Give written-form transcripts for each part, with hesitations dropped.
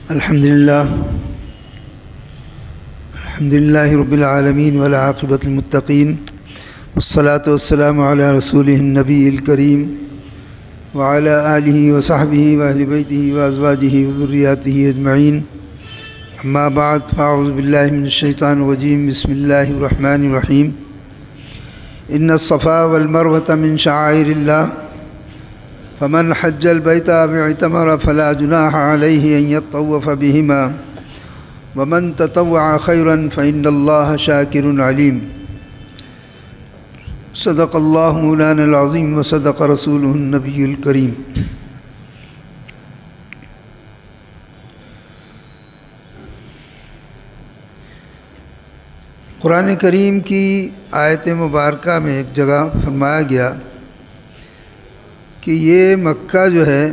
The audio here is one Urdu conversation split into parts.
الحمدللہ رب العالمین والعاقبۃ للمتقین والصلاة والسلام علی رسولہ النبی الکریم وعلی آلہ وصحبہ واہل بیتہ وازواجہ وذریاتہ اجمعین اما بعد فاعوذ باللہ من الشیطان الرجیم بسم اللہ الرحمن الرحیم ان الصفا والمروۃ من شعائر اللہ فمن حج البیت او اعتمر فلا جناح علیہ ان یطوف بہما ومن تطوع خیرا فإن اللہ شاکر علیم صدق اللہ مولانا العظیم وصدق رسولہ النبی الکریم۔ قرآن کریم کی آیت مبارکہ میں ایک جگہ فرمایا گیا کہ یہ مکہ جو ہے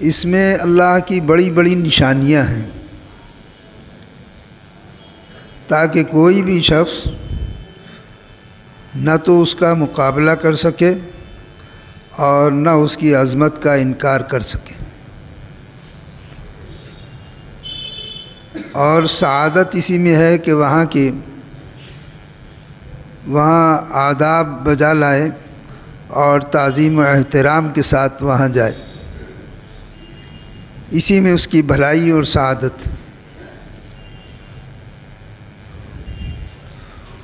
اس میں اللہ کی بڑی بڑی نشانیاں ہیں تاکہ کوئی بھی شخص نہ تو اس کا مقابلہ کر سکے اور نہ اس کی عظمت کا انکار کر سکے، اور سعادت اسی میں ہے کہ وہاں آداب بجا لائے اور تعظیم و احترام کے ساتھ وہاں جائے، اسی میں اس کی بھلائی اور سعادت۔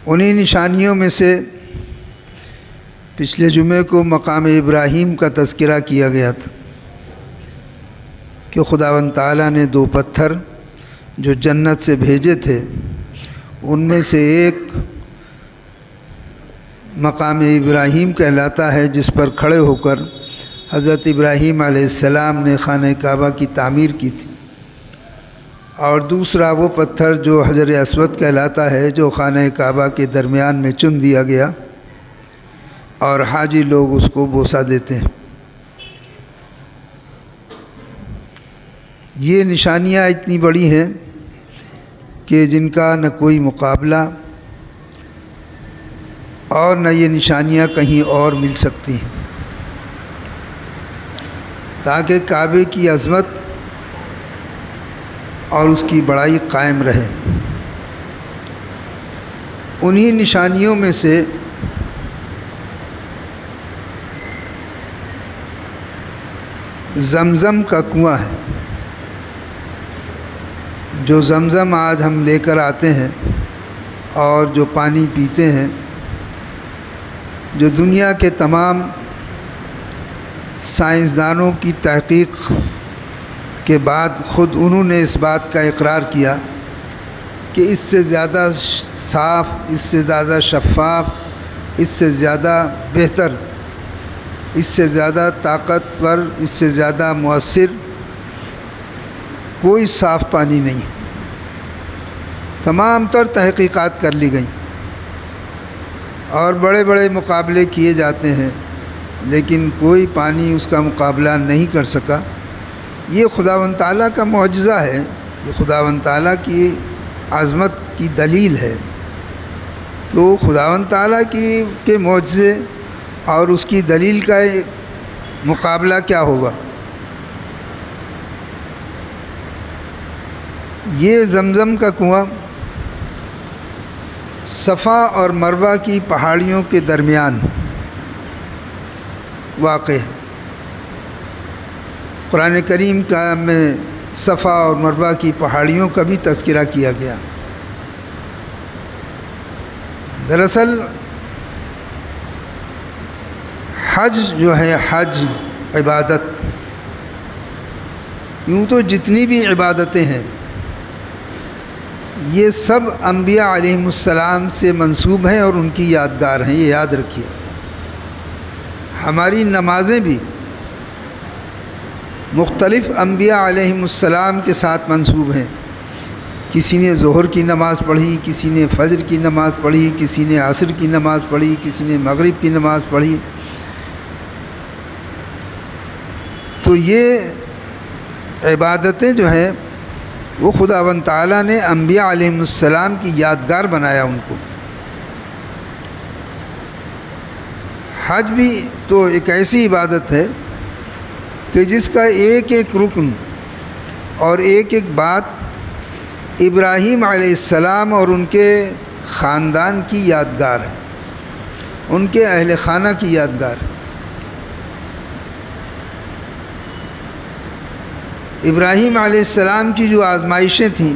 انہی نشانیوں میں سے پچھلے جمعے کو مقام ابراہیم کا تذکرہ کیا گیا تھا کہ خداوند تعالیٰ نے 2 پتھر جو جنت سے بھیجے تھے ان میں سے ایک مقام ابراہیم کہلاتا ہے، جس پر کھڑے ہو کر حضرت ابراہیم علیہ السلام نے خانہ کعبہ کی تعمیر کی تھی، اور دوسرا وہ پتھر جو حجر اسود کہلاتا ہے جو خانہ کعبہ کے درمیان میں چن دیا گیا اور حاجی لوگ اس کو بوسہ دیتے ہیں۔ یہ نشانیاں اتنی بڑی ہیں کہ جن کا نہ کوئی مقابلہ اور نہ یہ نشانیاں کہیں اور مل سکتی ہیں، تاکہ کعبے کی عظمت اور اس کی بڑائی قائم رہے۔ انہی نشانیوں میں سے زمزم کا کنواں ہے، جو زمزم آج ہم لے کر آتے ہیں اور جو پانی پیتے ہیں، جو دنیا کے تمام سائنسدانوں کی تحقیق کے بعد خود انہوں نے اس بات کا اقرار کیا کہ اس سے زیادہ صاف، اس سے زیادہ شفاف، اس سے زیادہ بہتر، اس سے زیادہ طاقتور، اس سے زیادہ مؤثر کوئی صاف پانی نہیں۔ تمام تر تحقیقات کر لی گئیں اور بڑے بڑے مقابلے کیے جاتے ہیں، لیکن کوئی پانی اس کا مقابلہ نہیں کر سکا۔ یہ خداوند تعالیٰ کا معجزہ ہے، یہ خداوند تعالیٰ کی عظمت کی دلیل ہے۔ تو خداوند تعالیٰ کے معجزے اور اس کی دلیل کا مقابلہ کیا ہوگا؟ یہ زمزم کا کنواں صفا اور مروہ کی پہاڑیوں کے درمیان واقع ہے۔ قرآن کریم میں صفا اور مروہ کی پہاڑیوں کا بھی تذکرہ کیا گیا۔ دراصل حج جو ہے، حج عبادت، یوں تو جتنی بھی عبادتیں ہیں یہ سب انبیاء علیہم السلام سے منسوب ہیں اور ان کی یادگار ہیں، یہ یاد رکھیے۔ ہماری نمازیں بھی مختلف انبیاء علیہم السلام کے ساتھ منسوب ہیں۔ کسی نے ظہر کی نماز پڑھی، کسی نے فجر کی نماز پڑھی، کسی نے عصر کی نماز پڑھی، کسی نے مغرب کی نماز پڑھی۔ تو یہ عبادتیں جو ہیں وہ خداوند تعالیٰ نے انبیاء علیہم السلام کی یادگار بنایا ان کو۔ حج بھی تو ایک ایسی عبادت ہے کہ جس کا ایک ایک رکن اور ایک ایک بات ابراہیم علیہ السلام اور ان کے خاندان کی یادگار ہے، ان کے اہل خانہ کی یادگار ہے۔ ابراہیم علیہ السلام کی جو آزمائشیں تھیں،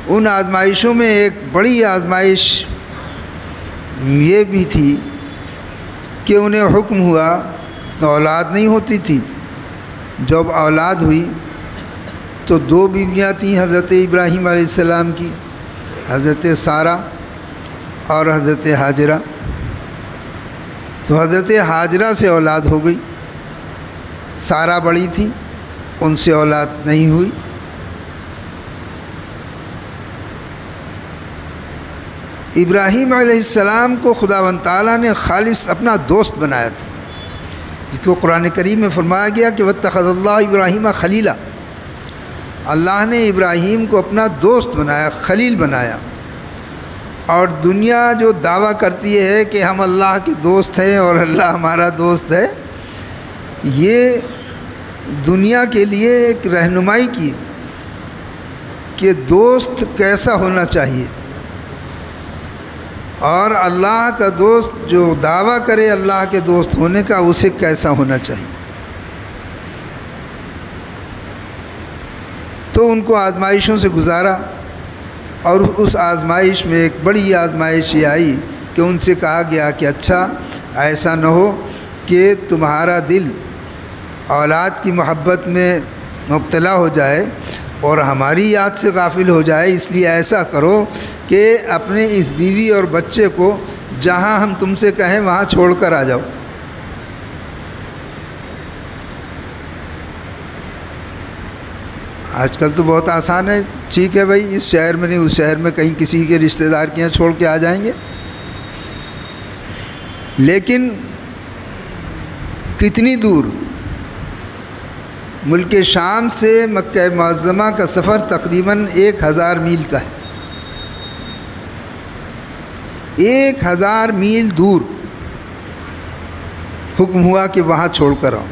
ان آزمائشوں میں ایک بڑی آزمائش یہ بھی تھی کہ انہیں حکم ہوا، اولاد نہیں ہوتی تھی، جب اولاد ہوئی تو 2 بیویاں تھیں حضرت ابراہیم علیہ السلام کی، حضرت سارہ اور حضرت ہاجرہ۔ تو حضرت ہاجرہ سے اولاد ہو گئی، سارہ بڑی تھی، ان سے اولاد نہیں ہوئی۔ ابراہیم علیہ السلام کو خداوند تعالیٰ نے خالص اپنا دوست بنایا تھا، جس کو قرآن کریم میں فرمایا گیا کہ واتخذ اللہ ابراہیم خلیلا، اللہ نے ابراہیم کو اپنا دوست بنایا، خلیل بنایا۔ اور دنیا جو دعویٰ کرتی ہے کہ ہم اللہ کے دوست ہیں اور اللہ ہمارا دوست ہے، یہ دنیا کے لیے ایک رہنمائی کی کہ دوست کیسا ہونا چاہیے، اور اللہ کا دوست جو دعویٰ کرے اللہ کے دوست ہونے کا، اسے کیسا ہونا چاہیے۔ تو ان کو آزمائشوں سے گزارا، اور اس آزمائش میں ایک بڑی آزمائش یہ آئی کہ ان سے کہا گیا کہ اچھا ایسا نہ ہو کہ تمہارا دل اولاد کی محبت میں مبتلا ہو جائے اور ہماری یاد سے غافل ہو جائے، اس لیے ایسا کرو کہ اپنے اس بیوی اور بچے کو جہاں ہم تم سے کہیں وہاں چھوڑ کر آ جاؤ۔ آج کل تو بہت آسان ہے، ٹھیک ہے بھائی اس شہر میں نہیں اس شہر میں کہیں کسی کے رشتہ دار کے یہاں چھوڑ کے آ جائیں گے، لیکن کتنی دور؟ ملک شام سے مکہ معظمہ کا سفر تقریباً 1000 میل کا ہے، 1000 میل دور حکم ہوا کہ وہاں چھوڑ کر آؤ۔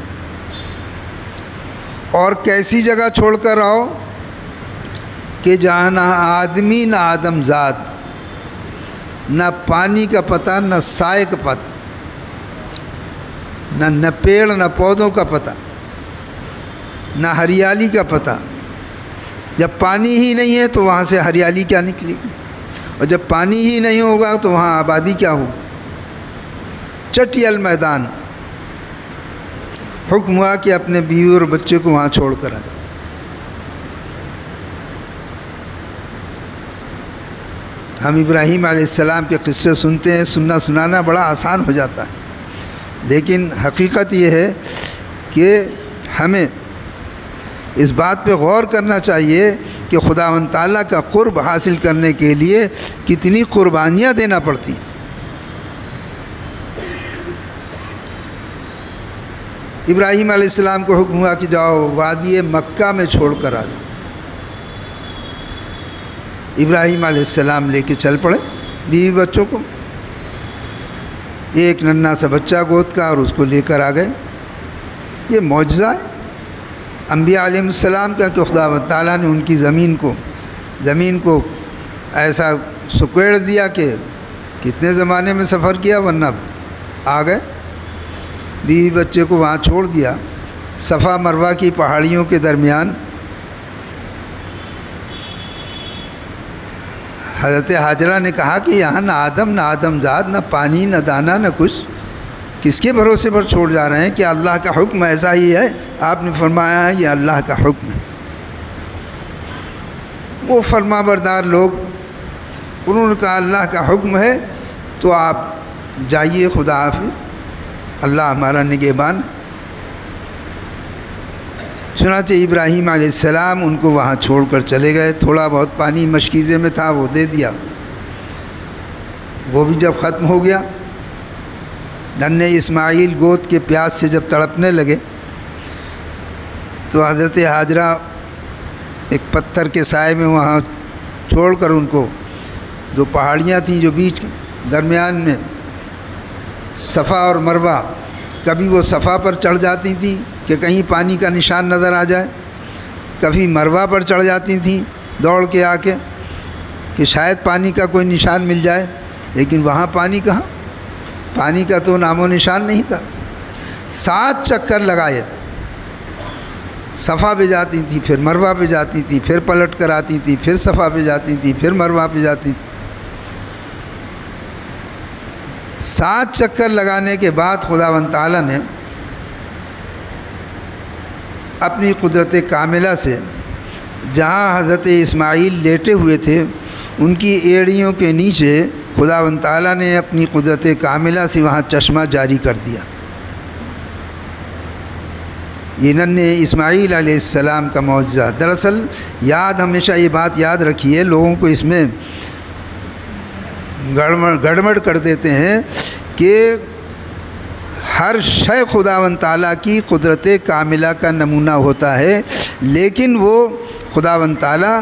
اور کیسی جگہ چھوڑ کر آؤ کہ جہاں نہ آدمی نہ آدم ذات، نہ پانی کا پتہ نہ سائے کا پتہ، نہ پیڑ نہ پودوں کا پتہ، نہ ہریالی کا پتہ۔ جب پانی ہی نہیں ہے تو وہاں سے ہریالی کیا نکلے گی، اور جب پانی ہی نہیں ہوگا تو وہاں آبادی کیا ہوگی؟ چٹیل میدان۔ حکم ہوا کہ اپنے بیوی اور بچے کو وہاں چھوڑ کر آ جاؤ۔ ہم ابراہیم علیہ السلام کے قصے سنتے ہیں، سنانا بڑا آسان ہو جاتا ہے، لیکن حقیقت یہ ہے کہ ہمیں اس بات پہ غور کرنا چاہیے کہ خداوند تعالیٰ کا قرب حاصل کرنے کے لیے کتنی قربانیاں دینا پڑتی۔ ابراہیم علیہ السلام کو حکم ہوا کہ جاؤ وادی مکہ میں چھوڑ کر آ جاؤ۔ ابراہیم علیہ السلام لے کے چل پڑے بیوی بچوں کو، ایک ننھا سا بچہ گود کا، اور اس کو لے کر آ گئے۔ یہ معجزہ ہے انبیاء علیہ السلام کا کہ خداوند تعالیٰ نے ان کی زمین کو ایسا سکیڑ دیا کہ کتنے زمانے میں سفر کیا، ورنہ آ گئے، بیوی بچے کو وہاں چھوڑ دیا۔ صفا مروہ کی پہاڑیوں کے درمیان حضرت ہاجرہ نے کہا کہ یہاں نہ آدم ذات، نہ پانی نہ دانا نہ کچھ، کس کے بھروسے پر چھوڑ جا رہے ہیں؟ کہ اللہ کا حکم ایسا ہی ہے، آپ نے فرمایا ہے یہ اللہ کا حکم ہے۔ وہ فرما بردار لوگ، انہوں نے کہا اللہ کا حکم ہے تو آپ جائیے، خدا حافظ، اللہ ہمارا نگہبان ہے۔ چنانچہ ابراہیم علیہ السلام ان کو وہاں چھوڑ کر چلے گئے۔ تھوڑا بہت پانی مشکیزے میں تھا وہ دے دیا، وہ بھی جب ختم ہو گیا، ننھے اسماعیل گود کے پیاس سے جب تڑپنے لگے تو حضرت ہاجرہ ایک پتھر کے سائے میں وہاں چھوڑ کر ان کو، دو پہاڑیاں تھیں جو بیچ درمیان میں صفا اور مروہ، کبھی وہ صفا پر چڑھ جاتی تھیں کہ کہیں پانی کا نشان نظر آ جائے، کبھی مروہ پر چڑھ جاتی تھیں دوڑ کے آ کے کہ شاید پانی کا کوئی نشان مل جائے، لیکن وہاں پانی کہاں، پانی کا تو نام و نشان نہیں تھا۔ 7 چکر لگائے، صفا پہ جاتی تھی، پھر مروہ پہ جاتی تھی، پھر پلٹ کر آتی تھی، پھر صفا پہ جاتی تھی، پھر مروہ پہ جاتی تھی۔ 7 چکر لگانے کے بعد خداوند تعالیٰ نے اپنی قدرت کاملہ سے جہاں حضرت اسماعیل لیٹے ہوئے تھے ان کی ایڑیوں کے نیچے خداوند تعالیٰ نے اپنی قدرت کاملہ سے وہاں چشمہ جاری کر دیا۔ یہ ننھے اسماعیل علیہ السلام کا معجزہ۔ دراصل ہمیشہ یہ بات یاد رکھیے، لوگوں کو اس میں گڑبڑ کر دیتے ہیں کہ ہر شے خداوند تعالیٰ کی قدرت کاملہ کا نمونہ ہوتا ہے، لیکن وہ خداوند تعالیٰ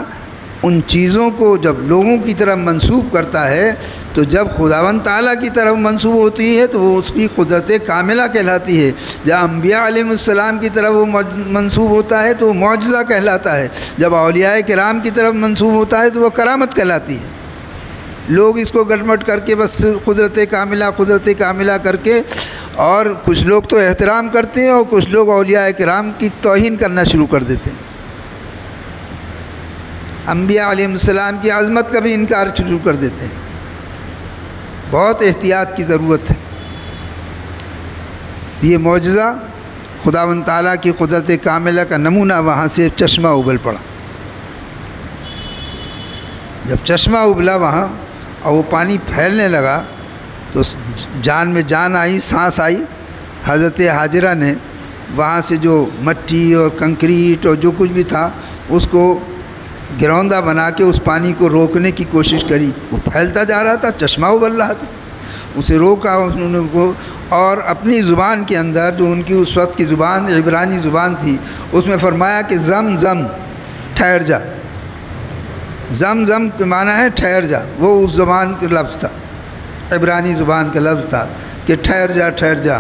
ان چیزوں کو جب لوگوں کی طرف منسوب کرتا ہے تو جب خداوند تعالیٰ کی طرف منسوب ہوتی ہے تو وہ اس کی قدرت کاملہ کہلاتی ہے۔ جب انبیاء علیہ السلام کی طرف وہ منسوب ہوتا ہے تو وہ معجزہ کہلاتا ہے، جب اولیاء کرام کی طرف منسوب ہوتا ہے تو وہ کرامت کہلاتی ہے۔ لوگ اس کو گڑمٹ کر کے بس قدرت کاملہ کر کے، اور کچھ لوگ تو احترام کرتے ہیں اور کچھ لوگ اولیاء کرام کی توہین کرنا شروع کر دیتے ہیں، انبیاء علیہ السلام کی عظمت کا بھی انکار شروع کر دیتے ہیں۔ بہت احتیاط کی ضرورت ہے۔ یہ معجزہ خداوند تعالیٰ کی قدرت کاملہ کا نمونہ، وہاں سے چشمہ ابل پڑا۔ جب چشمہ ابلا وہاں اور وہ پانی پھیلنے لگا تو جان میں جان آئی، سانس آئی۔ حضرت حاجرہ نے وہاں سے جو مٹی اور کنکریٹ اور جو کچھ بھی تھا اس کو گروندا بنا کے اس پانی کو روکنے کی کوشش کری، وہ پھیلتا جا رہا تھا، چشمہ ابل رہا تھا، اسے روکا انہوں نے کو، اور اپنی زبان کے اندر جو ان کی اس وقت کی زبان عبرانی زبان تھی اس میں فرمایا کہ زم زم، ٹھہر جا۔ زم زم کے معنی ہے ٹھہر جا، وہ اس زبان کا لفظ تھا، عبرانی زبان کا لفظ تھا کہ ٹھہر جا ٹھہر جا۔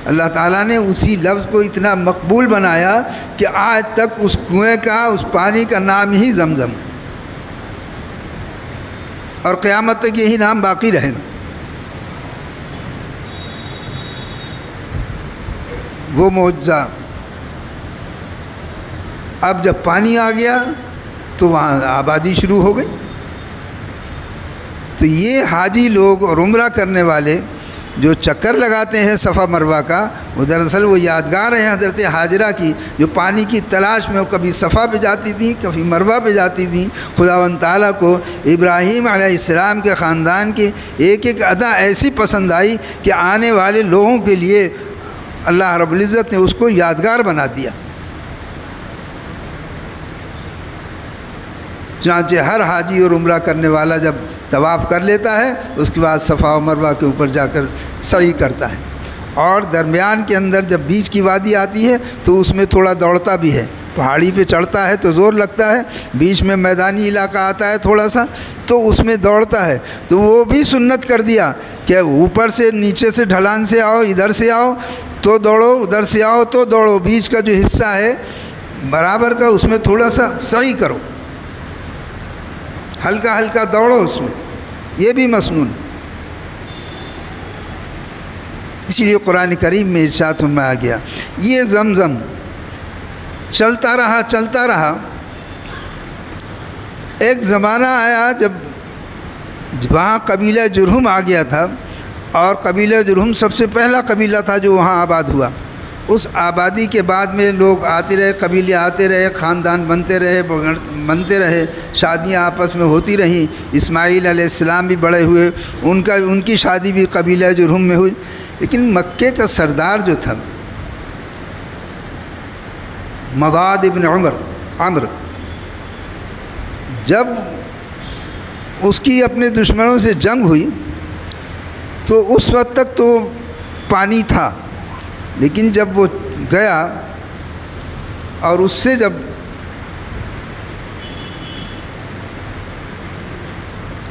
اللہ تعالیٰ نے اسی لفظ کو اتنا مقبول بنایا کہ آج تک اس کنویں کا، اس پانی کا نام ہی زمزم ہے، اور قیامت تک یہی نام باقی رہے گا۔ وہ معجزہ، اب جب پانی آ گیا تو وہاں آبادی شروع ہو گئی۔ تو یہ حاجی لوگ اور عمرہ کرنے والے جو چکر لگاتے ہیں صفا مروہ کا، وہ دراصل وہ یادگار ہیں حضرت حاجرہ کی، جو پانی کی تلاش میں وہ کبھی صفا پہ جاتی تھی، کبھی مروہ پہ جاتی تھیں۔ خداوند تعالیٰ کو ابراہیم علیہ السلام کے خاندان کی ایک ایک ادا ایسی پسند آئی کہ آنے والے لوگوں کے لیے اللہ رب العزت نے اس کو یادگار بنا دیا۔ چنانچہ ہر حاجی اور عمرہ کرنے والا جب طواف کر لیتا ہے اس کے بعد صفا و مروہ کے اوپر جا کر سعی کرتا ہے، اور درمیان کے اندر جب بیچ کی وادی آتی ہے تو اس میں تھوڑا دوڑتا بھی ہے، پہاڑی پہ چڑھتا ہے تو زور لگتا ہے، بیچ میں میدانی علاقہ آتا ہے تھوڑا سا تو اس میں دوڑتا ہے۔ تو وہ بھی سنت کر دیا کہ اوپر سے نیچے سے ڈھلان سے آؤ، ادھر سے آؤ تو دوڑو، ادھر سے آؤ تو دوڑو، بیچ کا جو حصہ ہے برابر کا اس میں تھوڑا سا سعی کرو، ہلکا ہلکا دوڑو اس میں، یہ بھی مسنون ہے۔ اسی لیے قرآن کریم میں ارشاد فرمایا گیا، یہ زمزم چلتا رہا۔ ایک زمانہ آیا جب وہاں قبیلہ جرہم آ گیا تھا، اور قبیلہ جرہم سب سے پہلا قبیلہ تھا جو وہاں آباد ہوا۔ اس آبادی کے بعد میں لوگ آتے رہے، قبیلے آتے رہے، خاندان بنتے رہے، شادیاں آپس میں ہوتی رہیں۔ اسماعیل علیہ السلام بھی بڑے ہوئے، ان کی شادی بھی قبیلہ جرہم میں ہوئی۔ لیکن مکے کا سردار جو تھا مغاد ابن عمر، جب اس کی اپنے دشمنوں سے جنگ ہوئی تو اس وقت تک تو پانی تھا، لیکن جب وہ گیا اور اس سے جب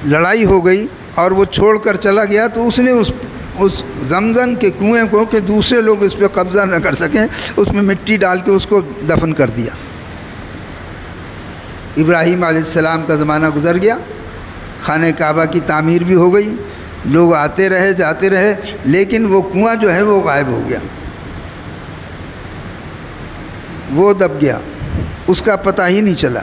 لڑائی ہو گئی اور وہ چھوڑ کر چلا گیا تو اس نے اس زمزم کے کنویں کو کہ دوسرے لوگ اس پہ قبضہ نہ کر سکیں، اس میں مٹی ڈال کے اس کو دفن کر دیا۔ ابراہیم علیہ السلام کا زمانہ گزر گیا، خانہ کعبہ کی تعمیر بھی ہو گئی، لوگ آتے رہے جاتے رہے، لیکن وہ کنواں جو ہے وہ غائب ہو گیا، وہ دب گیا، اس کا پتہ ہی نہیں چلا۔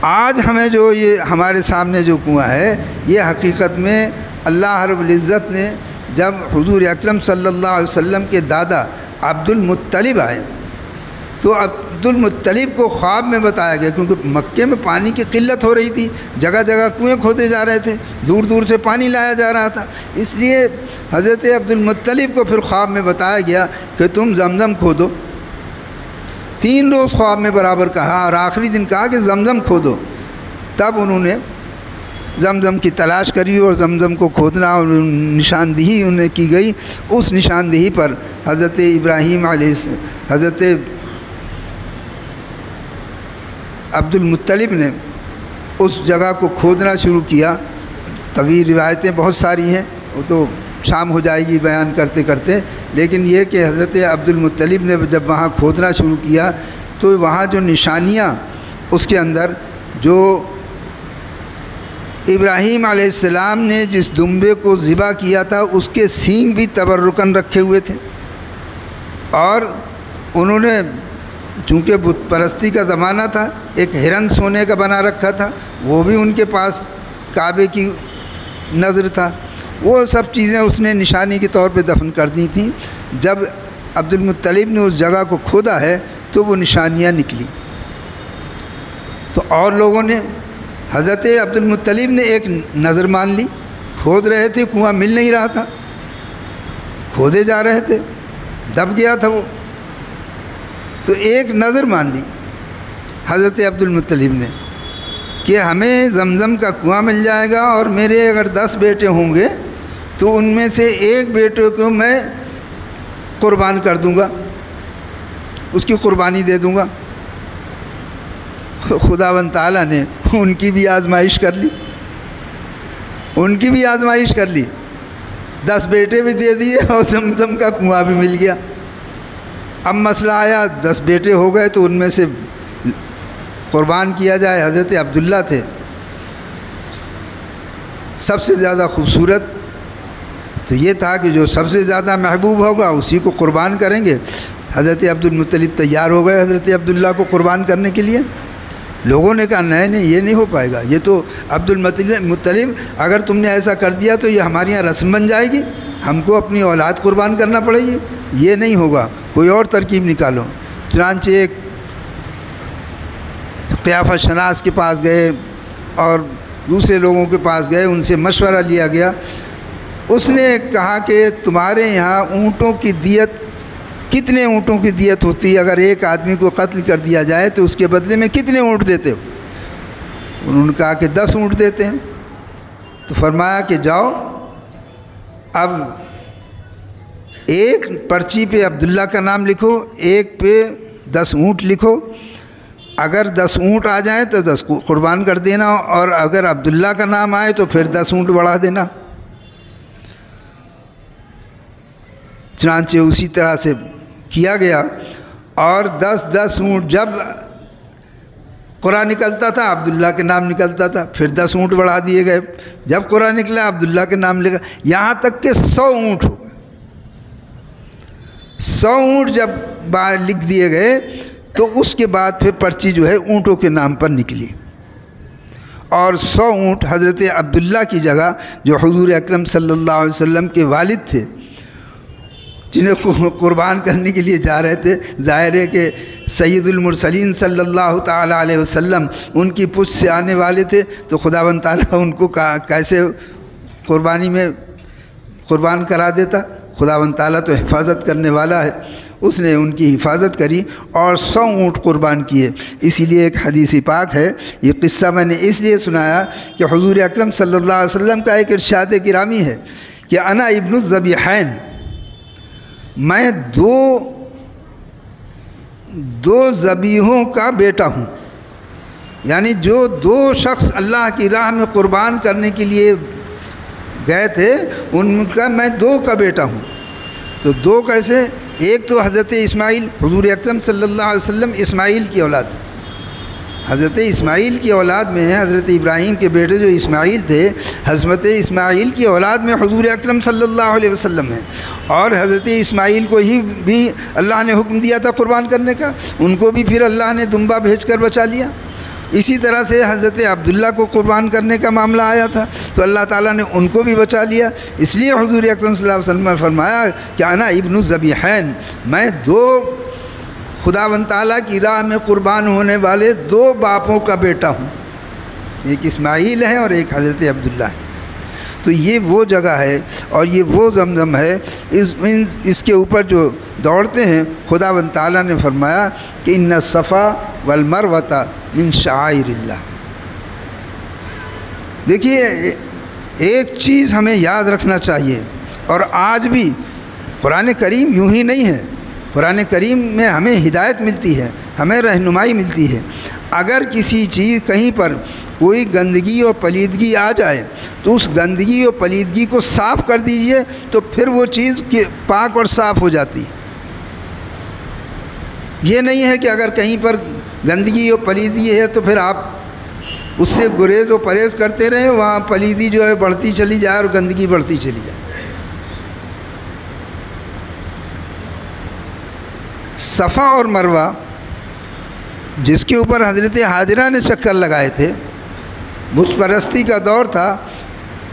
آج ہمیں جو یہ ہمارے سامنے جو کنواں ہے، یہ حقیقت میں اللہ رب العزت نے جب حضور اکرم صلی اللہ علیہ وسلم کے دادا عبد المطلب آئے تو عبد المطلب کو خواب میں بتایا گیا، کیونکہ مکے میں پانی کی قلت ہو رہی تھی، جگہ جگہ کنویں کھودے جا رہے تھے، دور دور سے پانی لایا جا رہا تھا، اس لیے حضرت عبد المطلب کو پھر خواب میں بتایا گیا کہ تم زمزم کھودو۔ 3 روز خواب میں برابر کہا اور آخری دن کہا کہ زمزم کھودو۔ تب انہوں نے زمزم کی تلاش کری اور زمزم کو کھودنا اور نشاندہی انہیں کی گئی۔ اس نشاندہی پر حضرت ابراہیم حضرت عبد المطلب نے اس جگہ کو کھودنا شروع کیا۔ طویل روایتیں بہت ساری ہیں، وہ تو شام ہو جائے گی بیان کرتے کرتے، لیکن یہ کہ حضرت عبد المطلب نے جب وہاں کھودنا شروع کیا تو وہاں جو نشانیاں اس کے اندر جو ابراہیم علیہ السلام نے جس دمبے کو ذبح کیا تھا اس کے سینگ بھی تبرکاً رکھے ہوئے تھے، اور انہوں نے چونکہ بت پرستی کا زمانہ تھا، ایک ہرن سونے کا بنا رکھا تھا، وہ بھی ان کے پاس کعبے کی نظر تھا، وہ سب چیزیں اس نے نشانی کے طور پہ دفن کر دی تھیں۔ جب عبد المطلب نے اس جگہ کو کھودا ہے تو وہ نشانیاں نکلی، تو اور لوگوں نے حضرت عبد المطلب نے ایک نظر مان لی، کھود رہے تھے، کنواں مل نہیں رہا تھا، کھودے جا رہے تھے، دب گیا تھا وہ، تو ایک نظر مان لی حضرت عبد المطلب نے کہ ہمیں زمزم کا کنواں مل جائے گا، اور میرے اگر 10 بیٹے ہوں گے تو ان میں سے ایک بیٹے کو میں قربان کر دوں گا، اس کی قربانی دے دوں گا۔ خداوند تعالیٰ نے ان کی بھی آزمائش کر لی، ان کی بھی آزمائش کر لی، 10 بیٹے بھی دے دیے اور زمزم کا کنواں بھی مل گیا۔ اب مسئلہ آیا، 10 بیٹے ہو گئے تو ان میں سے قربان کیا جائے۔ حضرت عبداللہ تھے سب سے زیادہ خوبصورت، تو یہ تھا کہ جو سب سے زیادہ محبوب ہوگا اسی کو قربان کریں گے۔ حضرت عبد المطلب تیار ہو گئے حضرت عبداللہ کو قربان کرنے کے لیے۔ لوگوں نے کہا نہیں یہ نہیں ہو پائے گا، یہ تو عبد المطلب اگر تم نے ایسا کر دیا تو یہ ہمارے یہاں رسم بن جائے گی، ہم کو اپنی اولاد قربان کرنا پڑے گی، یہ نہیں ہوگا، کوئی اور ترکیب نکالو۔ چنانچہ ایک قیافہ شناس کے پاس گئے اور دوسرے لوگوں کے پاس گئے، ان سے مشورہ لیا گیا۔ اس نے کہا کہ تمہارے یہاں اونٹوں کی دیت کتنے اونٹوں کی دیت ہوتی ہے؟ اگر ایک آدمی کو قتل کر دیا جائے تو اس کے بدلے میں کتنے اونٹ دیتے ہو؟ انہوں نے کہا کہ 10 اونٹ دیتے ہیں۔ تو فرمایا کہ جاؤ اب ایک پرچی پہ عبداللہ کا نام لکھو، ایک پہ 10 اونٹ لکھو، اگر 10 اونٹ آ جائیں تو 10 کو قربان کر دینا، اور اگر عبداللہ کا نام آئے تو پھر 10 اونٹ بڑھا دینا۔ چنانچہ اسی طرح سے کیا گیا، اور 10 اونٹ جب قرآن نکلتا تھا عبداللہ کے نام نکلتا تھا، پھر 10 اونٹ بڑھا دیے گئے، جب قرآن نکلا عبداللہ کے نام لکھا، یہاں تک کہ 100 اونٹ ہو گئے۔ 100 اونٹ جب لکھ دیے گئے تو اس کے بعد پھر پرچی جو ہے اونٹوں کے نام پر نکلی، اور 100 اونٹ حضرت عبداللہ کی جگہ جو حضور اکرم صلی اللہ علیہ وسلم کے والد تھے، جنہیں قربان کرنے کے لیے جا رہے تھے، ظاہر ہے کہ سید المرسلین صلی اللہ تعالیٰ علیہ وسلم ان کی پشت سے آنے والے تھے، تو خداوند تعالیٰ ان کو کیسے قربانی میں قربان کرا دیتا؟ خداوند تعالیٰ تو حفاظت کرنے والا ہے، اس نے ان کی حفاظت کری اور 100 اونٹ قربان کیے۔ اسی لیے ایک حدیث پاک ہے، یہ قصہ میں نے اس لیے سنایا کہ حضور اکرم صلی اللہ علیہ وسلم کا ایک ارشاد گرامی ہے کہ انا ابن الذبیحین، میں دو ذبیحوں کا بیٹا ہوں، یعنی جو 2 شخص اللہ کی راہ میں قربان کرنے کے لیے گئے تھے ان کا میں 2 کا بیٹا ہوں۔ تو 2 کیسے؟ ایک تو حضرت اسماعیل، حضور اکرم صلی اللہ علیہ وسلم اسماعیل کی اولاد، حضرت اسماعیل کی اولاد میں ہیں، حضرت ابراہیم کے بیٹے جو اسماعیل تھے، حضرت اسماعیل کی اولاد میں حضور اکرم صلی اللہ علیہ وسلم ہیں، اور حضرت اسماعیل کو ہی بھی اللہ نے حکم دیا تھا قربان کرنے کا، ان کو بھی پھر اللہ نے دمبا بھیج کر بچا لیا۔ اسی طرح سے حضرت عبداللہ کو قربان کرنے کا معاملہ آیا تھا تو اللہ تعالیٰ نے ان کو بھی بچا لیا۔ اس لیے حضور اکرم صلی اللہ علیہ وسلم نے فرمایا کہ انا ابن الذبیحین، میں دو خداوند تعالیٰ کی راہ میں قربان ہونے والے دو باپوں کا بیٹا ہوں، ایک اسماعیل ہے اور ایک حضرت عبداللہ ہے۔ تو یہ وہ جگہ ہے اور یہ وہ زمزم ہے، اس کے اوپر جو دوڑتے ہیں خداوند تعالیٰ نے فرمایا کہ ان الصفا والمروۃ من شعائر اللہ۔ دیکھیے ایک چیز ہمیں یاد رکھنا چاہیے، اور آج بھی قرآن کریم یوں ہی نہیں ہے، قرآن کریم میں ہمیں ہدایت ملتی ہے، ہمیں رہنمائی ملتی ہے۔ اگر کسی چیز کہیں پر کوئی گندگی اور پلیدگی آ جائے تو اس گندگی اور پلیدگی کو صاف کر دیجئے تو پھر وہ چیز پاک اور صاف ہو جاتی ہے۔ یہ نہیں ہے کہ اگر کہیں پر گندگی اور پلیدگی ہے تو پھر آپ اس سے گریز و پرہیز کرتے رہیں، وہاں پلیدی جو ہے بڑھتی چلی جائے اور گندگی بڑھتی چلی جائے۔ صفا اور مروہ جس کے اوپر حضرت حاجرہ نے چکر لگائے تھے، بت پرستی کا دور تھا،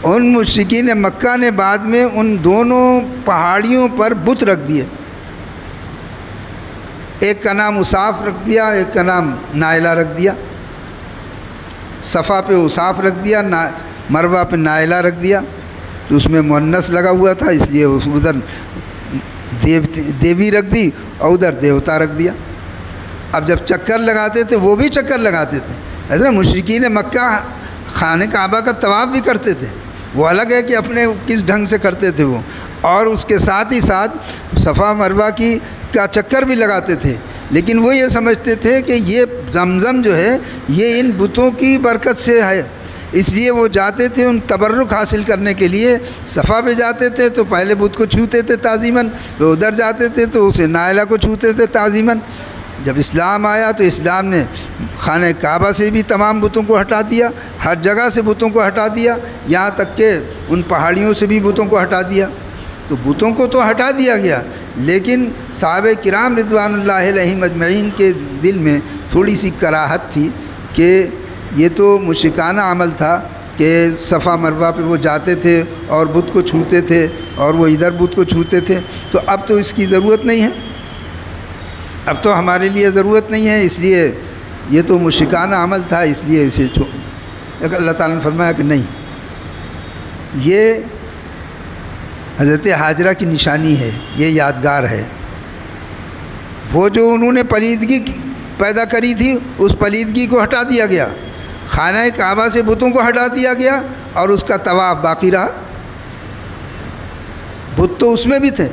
ان مشرکین مکہ نے بعد میں ان دونوں پہاڑیوں پر بت رکھ دیے، ایک کا نام اصاف رکھ دیا، ایک کا نام نائلہ رکھ دیا۔ صفا پہ اصاف رکھ دیا، مروہ پہ نائلہ رکھ دیا، تو اس میں مؤنث لگا ہوا تھا اس لیے ادھر دیوی رکھ دی اور ادھر دیوتا رکھ دیا۔ اب جب چکر لگاتے تھے وہ بھی چکر لگاتے تھے، ایسا مشرکین مکہ خانہ کعبہ کا طواف بھی کرتے تھے، وہ الگ ہے کہ اپنے کس ڈھنگ سے کرتے تھے وہ، اور اس کے ساتھ ہی ساتھ صفا مروہ کا چکر بھی لگاتے تھے، لیکن وہ یہ سمجھتے تھے کہ یہ زمزم جو ہے یہ ان بتوں کی برکت سے ہے، اس لیے وہ جاتے تھے ان تبرک حاصل کرنے کے لیے۔ صفا پہ جاتے تھے تو پہلے بت کو چھوتے تھے تعظیماً، وہ ادھر جاتے تھے تو اسے نائلہ کو چھوتے تھے تعظیماً۔ جب اسلام آیا تو اسلام نے خانہ کعبہ سے بھی تمام بتوں کو ہٹا دیا، ہر جگہ سے بتوں کو ہٹا دیا، یہاں تک کہ ان پہاڑیوں سے بھی بتوں کو ہٹا دیا۔ تو بتوں کو تو ہٹا دیا گیا، لیکن صحابہ کرام رضوان اللہ علیہم اجمعین کے دل میں تھوڑی سی کراہت تھی کہ یہ تو مشرکانہ عمل تھا کہ صفا مروہ پہ وہ جاتے تھے اور بت کو چھوتے تھے اور وہ ادھر بت کو چھوتے تھے، تو اب تو اس کی ضرورت نہیں ہے، اب تو ہمارے لیے ضرورت نہیں ہے، اس لیے یہ تو مشرکانہ عمل تھا، اس لیے اسے اللہ تعالیٰ نے فرمایا کہ نہیں، یہ حضرت حاجرہ کی نشانی ہے، یہ یادگار ہے۔ وہ جو انہوں نے پلیدگی پیدا کری تھی اس پلیدگی کو ہٹا دیا گیا، خانہ کعبہ سے بتوں کو ہٹا دیا گیا اور اس کا طواف باقی رہا۔ بت تو اس میں بھی تھے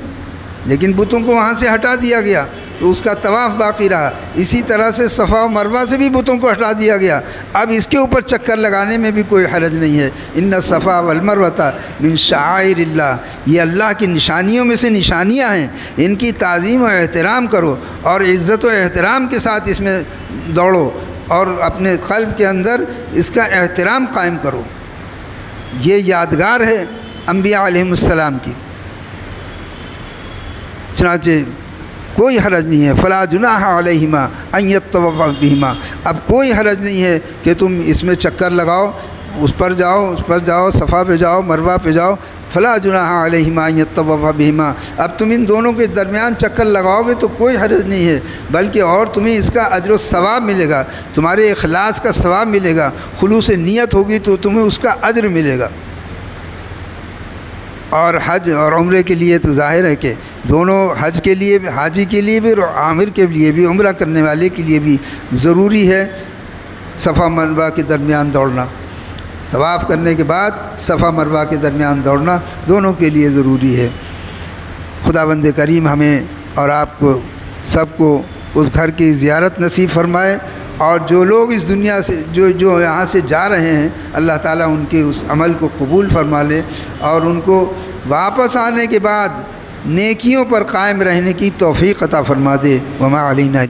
لیکن بتوں کو وہاں سے ہٹا دیا گیا تو اس کا طواف باقی رہا۔ اسی طرح سے صفا و مروہ سے بھی بتوں کو ہٹا دیا گیا، اب اس کے اوپر چکر لگانے میں بھی کوئی حرج نہیں ہے۔ ان الصفا والمروۃ من شعائر اللہ، یہ اللہ کی نشانیوں میں سے نشانیاں ہیں، ان کی تعظیم و احترام کرو اور عزت و احترام کے ساتھ اس میں دوڑو اور اپنے قلب کے اندر اس کا احترام قائم کرو۔ یہ یادگار ہے انبیاء علیہم السلام کی، چنانچہ کوئی حرج نہیں ہے۔ فلا جناح علیہما ان یطوفا بہما، اب کوئی حرج نہیں ہے کہ تم اس میں چکر لگاؤ، اس پر جاؤ، صفا پہ جاؤ، مروہ پہ جاؤ۔ فلا جناح علیہما ان یطوفا بہما، اب تم ان دونوں کے درمیان چکر لگاؤ گے تو کوئی حرج نہیں ہے، بلکہ اور تمہیں اس کا اجر و ثواب ملے گا، تمہارے اخلاص کا ثواب ملے گا، خلوص نیت ہوگی تو تمہیں اس کا اجر ملے گا۔ اور حج اور عمرے کے لیے تو ظاہر ہے کہ دونوں، حج کے لیے بھی، حاجی کے لیے بھی اور عامر کے لیے بھی، عمرہ کرنے والے کے لیے بھی ضروری ہے صفا مروہ کے درمیان دوڑنا، طواف کرنے کے بعد صفا مروہ کے درمیان دوڑنا دونوں کے لیے ضروری ہے۔ خداوند کریم ہمیں اور آپ کو سب کو اس گھر کی زیارت نصیب فرمائے، اور جو لوگ اس دنیا سے جو یہاں سے جا رہے ہیں اللہ تعالیٰ ان کے اس عمل کو قبول فرما لے اور ان کو واپس آنے کے بعد نیکیوں پر قائم رہنے کی توفیق عطا فرما دے۔ وما علینا